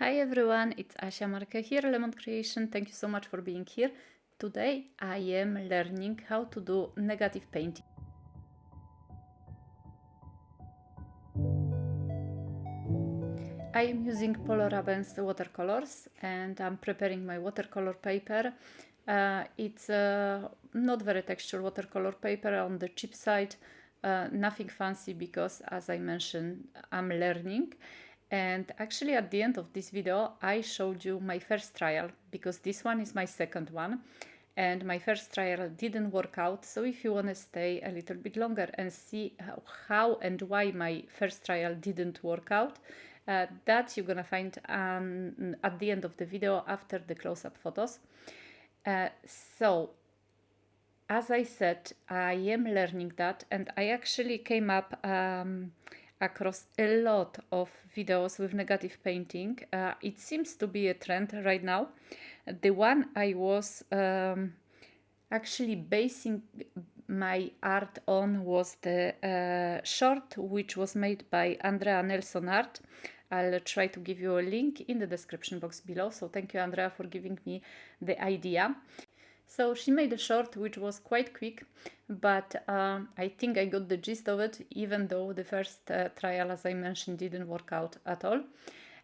Hi everyone, it's Asia Marquet here, Lemon Creation. Thank you so much for being here. Today I am learning how to do negative painting. I am using Rubens watercolors and I'm preparing my watercolor paper. It's not very textured watercolor paper, on the cheap side, nothing fancy because, as I mentioned, I'm learning. And actually at the end of this video I showed you my first trial, because this one is my second one and my first trial didn't work out. So if you want to stay a little bit longer and see how and why my first trial didn't work out, that you're gonna find at the end of the video after the close-up photos. So as I said, I am learning that, and I actually came up across a lot of videos with negative painting. It seems to be a trend right now. The one I was actually basing my art on was the short, which was made by Andrea Nelson Art. I'll try to give you a link in the description box below. So thank you, Andrea, for giving me the idea. So she made a short which was quite quick, but I think I got the gist of it, even though the first trial, as I mentioned, didn't work out at all.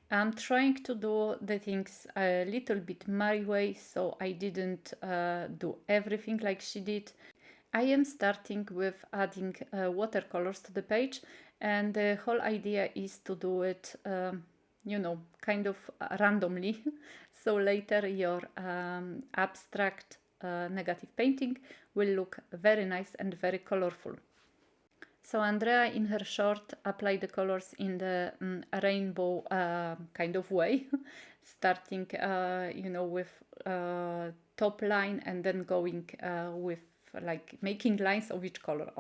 I'm trying to do the things a little bit my way, so I didn't do everything like she did. I am starting with adding watercolors to the page, and the whole idea is to do it, kind of randomly. So later your abstract negative painting will look very nice and very colorful. So Andrea, in her short, applied the colors in the rainbow kind of way, starting, with top line and then going with like making lines of each color.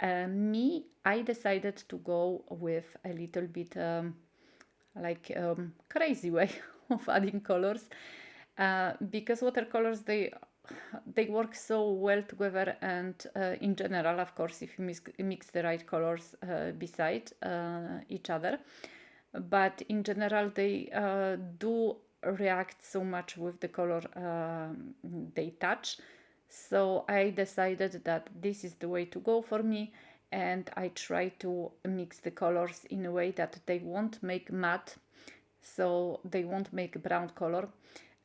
I decided to go with a little bit crazy way of adding colors, because watercolors, they work so well together, and in general, of course, if you mix the right colors beside each other, but in general they do react so much with the color they touch. So I decided that this is the way to go for me, and I try to mix the colors in a way that they won't make matte, so they won't make brown color.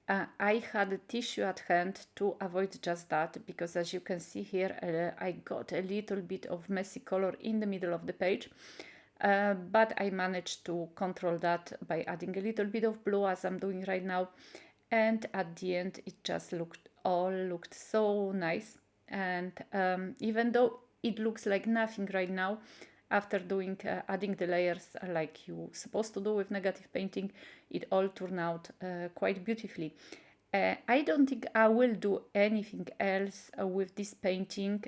I had a tissue at hand to avoid just that, because as you can see here, I got a little bit of messy color in the middle of the page. But I managed to control that by adding a little bit of blue, as I'm doing right now. And at the end, it just looked so nice. And even though it looks like nothing right now, after adding the layers like you're supposed to do with negative painting, it all turned out quite beautifully. I don't think I will do anything else with this painting.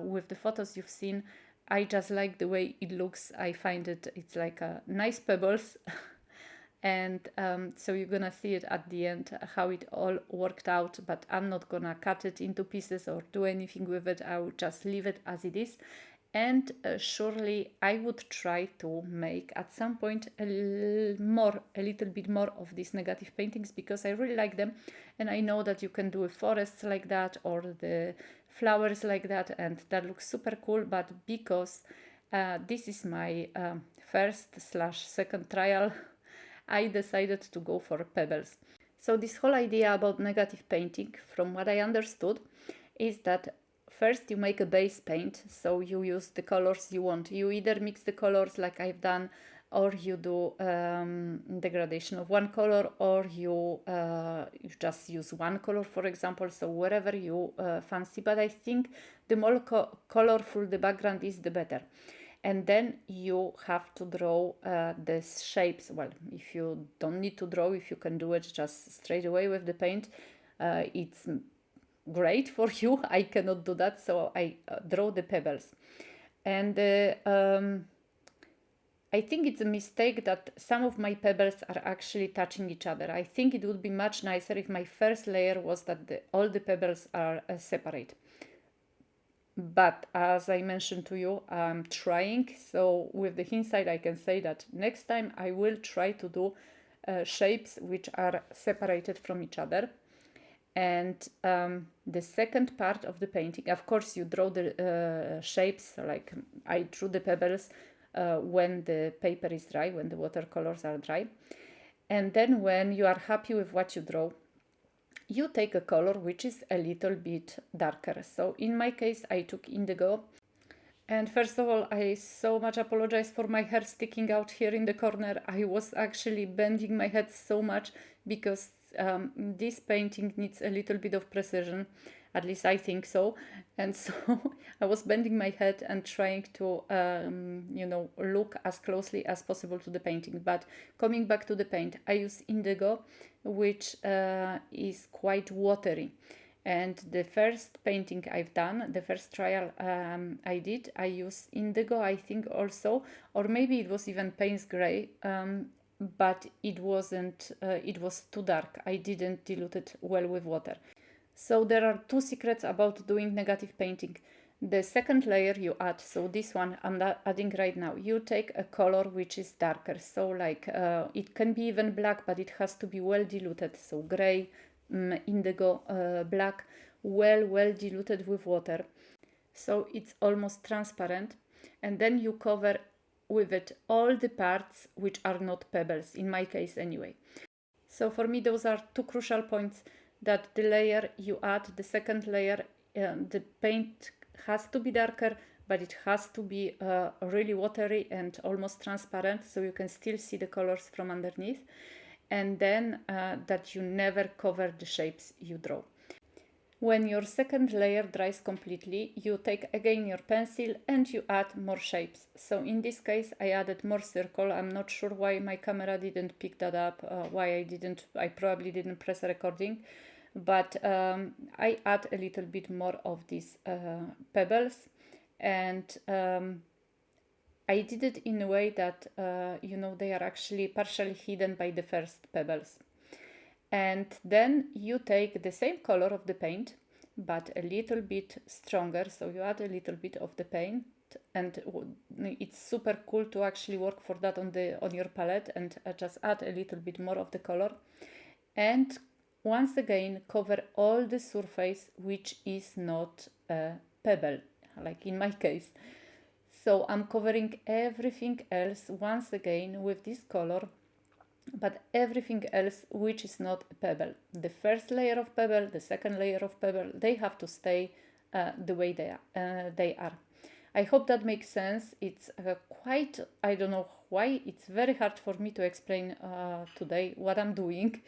With the photos you've seen, I just like the way it looks. I find it's like a nice pebbles. And so you're gonna see it at the end how it all worked out, but I'm not gonna cut it into pieces or do anything with it. I will just leave it as it is. And surely I would try to make at some point a little bit more of these negative paintings, because I really like them, and I know that you can do forests like that or the flowers like that, and that looks super cool. But because this is my first/second trial, I decided to go for pebbles. So this whole idea about negative painting, from what I understood, is that first you make a base paint, so you use the colors you want. You either mix the colors like I've done, or you do degradation of one color, or you just use one color, for example, so wherever you fancy. But I think the more colorful the background is, the better. And then you have to draw the shapes. Well, if you don't need to draw, if you can do it just straight away with the paint, it's great for you. I cannot do that, so I draw the pebbles. And I think it's a mistake that some of my pebbles are actually touching each other. I think it would be much nicer if my first layer was that all the pebbles are separate. But as I mentioned to you, I'm trying. So with the hindsight, I can say that next time I will try to do shapes which are separated from each other. And the second part of the painting, of course, you draw the shapes, like I drew the pebbles when the paper is dry, when the watercolors are dry. And then when you are happy with what you draw, you take a color which is a little bit darker. So in my case, I took indigo. And first of all, I so much apologize for my hair sticking out here in the corner. I was actually bending my head so much because this painting needs a little bit of precision, at least I think so. And so I was bending my head and trying to, look as closely as possible to the painting. But coming back to the paint, I use indigo, which is quite watery. And the first painting I've done, the first trial I did, I used indigo, I think also, or maybe it was even Payne's Gray, but it wasn't, it was too dark. I didn't dilute it well with water. So there are two secrets about doing negative painting. The second layer you add, so this one I'm adding right now, you take a color which is darker. So like it can be even black, but it has to be well diluted. So gray, indigo, black, well diluted with water, so it's almost transparent. And then you cover with it all the parts which are not pebbles, in my case anyway. So for me those are two crucial points, that the layer you add, the second layer, the paint has to be darker, but it has to be really watery and almost transparent, so you can still see the colors from underneath. And then that you never cover the shapes you draw. When your second layer dries completely, you take again your pencil and you add more shapes. So in this case I added more circle. I'm not sure why my camera didn't pick that up, I probably didn't press recording, but I add a little bit more of these pebbles. And I did it in a way that, they are actually partially hidden by the first pebbles. And then you take the same color of the paint, but a little bit stronger. So you add a little bit of the paint, and it's super cool to actually work for that on your palette and just add a little bit more of the color. And once again, cover all the surface which is not a pebble, like in my case. So I'm covering everything else once again with this color, but everything else which is not a pebble. The first layer of pebble, the second layer of pebble, they have to stay the way they are. I hope that makes sense. It's quite, I don't know why, it's very hard for me to explain today what I'm doing.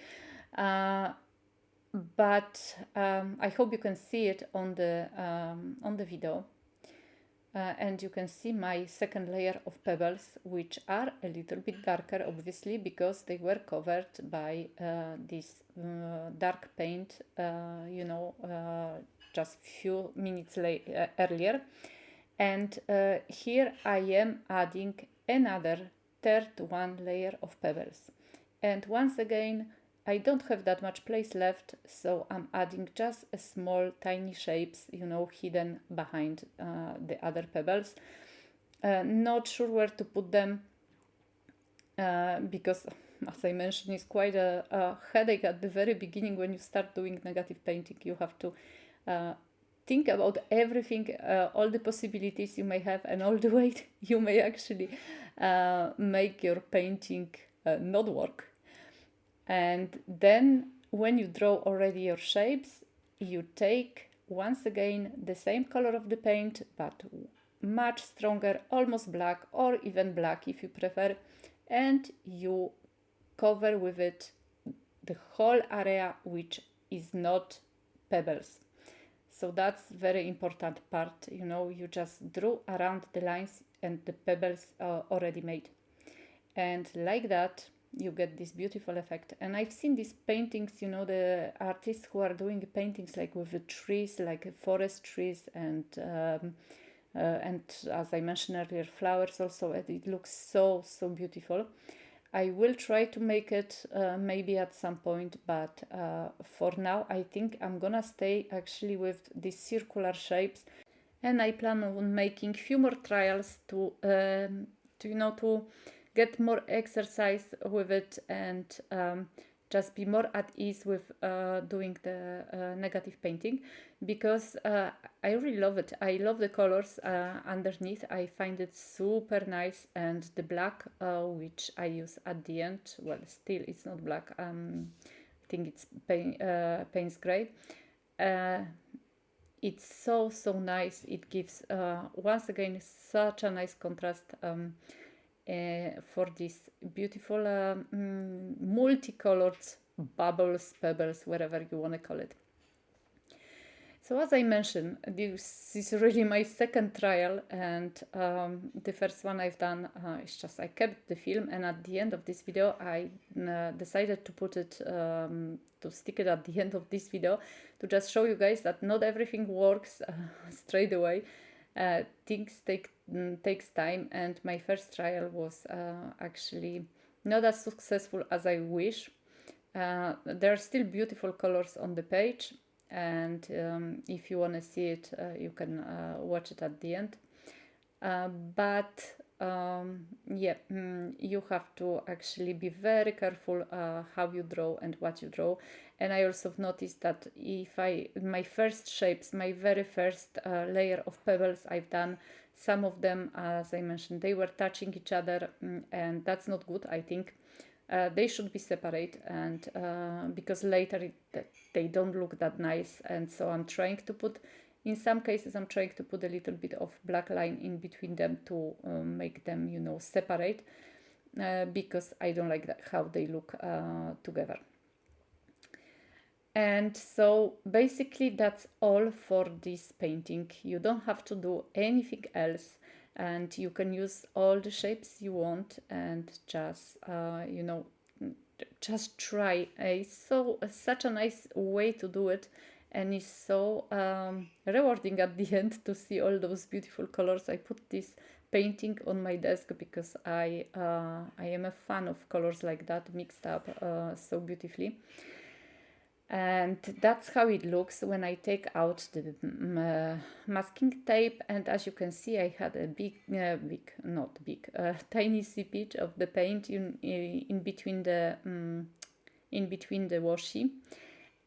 But I hope you can see it on the video. And you can see my second layer of pebbles, which are a little bit darker, obviously, because they were covered by this dark paint, just few minutes earlier. And here I am adding another third one layer of pebbles. And once again, I don't have that much place left, so I'm adding just a small tiny shapes, hidden behind the other pebbles. Not sure where to put them because, as I mentioned, it's quite a headache at the very beginning when you start doing negative painting. You have to think about everything, all the possibilities you may have, and all the way you may actually make your painting not work. And then when you draw already your shapes, you take once again the same color of the paint, but much stronger, almost black, or even black if you prefer, and you cover with it the whole area which is not pebbles. So that's very important part, you just drew around the lines and the pebbles are already made. And like that, you get this beautiful effect. And I've seen these paintings, the artists who are doing paintings like with the trees, like forest trees, and as I mentioned earlier, flowers also. It looks so beautiful. I will try to make it maybe at some point, but for now I think I'm gonna stay actually with these circular shapes, and I plan on making few more trials to get more exercise with it, and just be more at ease with doing the negative painting, because I really love it. I love the colors underneath. I find it super nice, and the black which I use at the end, well, still it's not black, I think it's Payne's gray. It's so nice. It gives once again such a nice contrast for this beautiful multicolored bubbles, pebbles, whatever you want to call it. So as I mentioned, this is really my second trial, and the first one I've done is just I kept the film, and at the end of this video I decided to put it, to stick it at the end of this video, to just show you guys that not everything works straight away. Things takes time, and my first trial was actually not as successful as I wish. There are still beautiful colors on the page, and if you want to see it, you can watch it at the end. But yeah, you have to actually be very careful how you draw and what you draw. And I also noticed that if my first shapes, my very first layer of pebbles I've done, some of them, as I mentioned, they were touching each other, and that's not good, I think. They should be separate, and because later they don't look that nice. And so I'm trying to put, in some cases, I'm trying to put a little bit of black line in between them to make them, you know, separate, because I don't like that, how they look together. And so basically that's all for this painting. You don't have to do anything else, and you can use all the shapes you want, and just you know, just try. It's such a nice way to do it, and it's so rewarding at the end to see all those beautiful colors. I put this painting on my desk because I am a fan of colors like that mixed up so beautifully. And that's how it looks when I take out the masking tape. And as you can see, I had a tiny seepage of the paint in between the washi.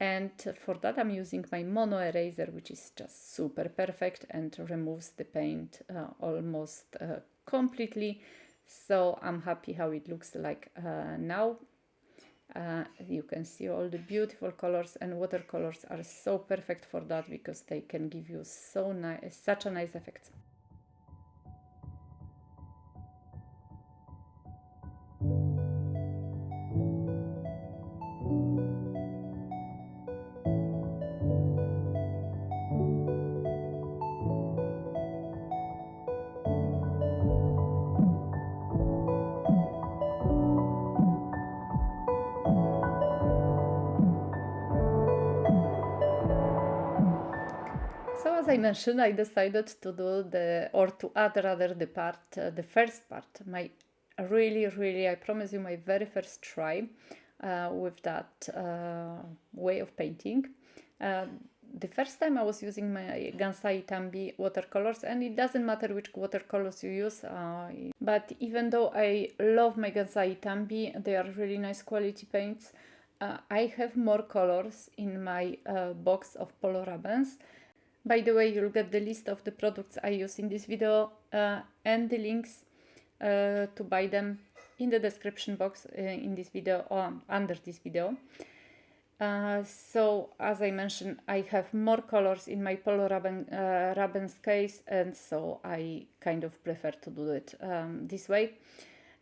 And for that I'm using my mono eraser, which is just super perfect and removes the paint almost completely. So I'm happy how it looks like now. You can see all the beautiful colors, and watercolors are so perfect for that, because they can give you such a nice effect. So as I mentioned, I decided to do to add rather the first part, my really, I promise you, my very first try with that way of painting. The first time I was using my Gansai Tambi watercolors, and it doesn't matter which watercolors you use, but even though I love my Gansai Tambi, they are really nice quality paints, I have more colors in my box of Polo Rubens. By the way, you'll get the list of the products I use in this video and the links to buy them in the description box in this video, or under this video. So as I mentioned, I have more colors in my Polo Rubens case, and so I kind of prefer to do it this way.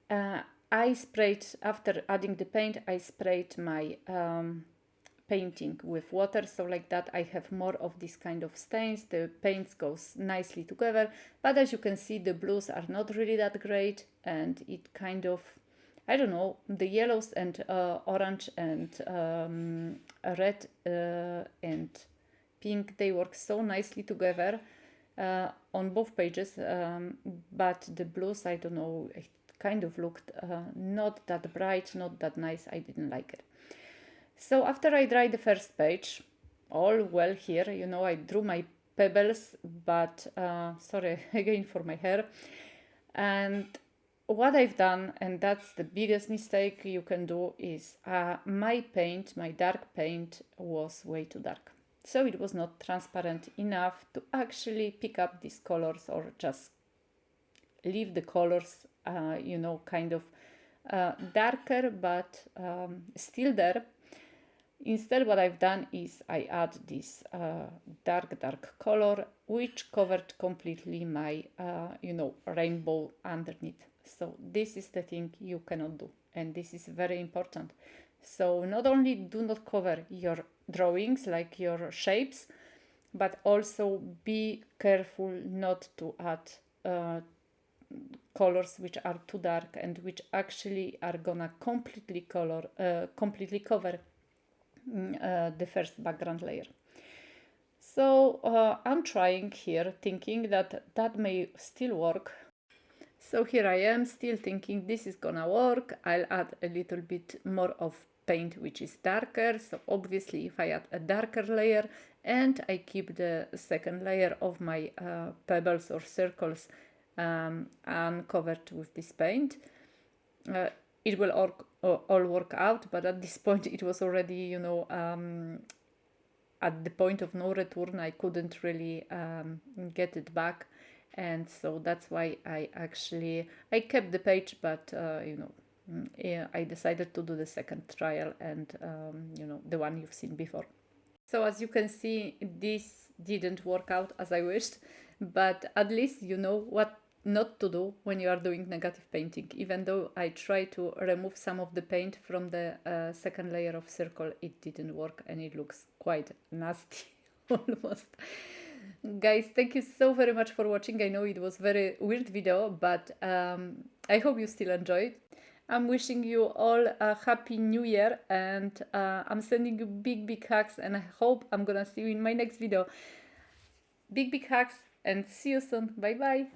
I sprayed, after adding the paint, I sprayed my painting with water, so like that I have more of this kind of stains. The paints goes nicely together, but as you can see, the blues are not really that great, and it kind of, I don't know, the yellows and orange and red and pink, they work so nicely together on both pages, but the blues, I don't know, it kind of looked not that bright, not that nice. I didn't like it. So after I dried the first page, all well here, you know, I drew my pebbles, but sorry again for my hair, and what I've done, and that's the biggest mistake you can do, is my paint, my dark paint, was way too dark. So it was not transparent enough to actually pick up these colors or just leave the colors, you know, kind of darker, but still there. Instead, what I've done is I add this dark color, which covered completely my, you know, rainbow underneath. So this is the thing you cannot do, and this is very important. So not only do not cover your drawings, like your shapes, but also be careful not to add colors which are too dark and which actually are gonna completely cover the first background layer. So I'm trying here, thinking that that may still work. So here I am still thinking this is gonna work. I'll add a little bit more of paint which is darker. So obviously if I add a darker layer and I keep the second layer of my pebbles or circles uncovered with this paint, it will all work out. But at this point it was already, you know, at the point of no return. I couldn't really get it back, and so that's why I kept the page, but you know, I decided to do the second trial, and you know, the one you've seen before. So as you can see, this didn't work out as I wished, but at least you know what not to do when you are doing negative painting. Even though I tried to remove some of the paint from the second layer of circle, it didn't work and it looks quite nasty almost. Guys, thank you so very much for watching. I know it was very weird video, but I hope you still enjoyed. I'm wishing you all a happy new year, and I'm sending you big hugs, and I hope I'm gonna see you in my next video. Big hugs, and see you soon. Bye bye.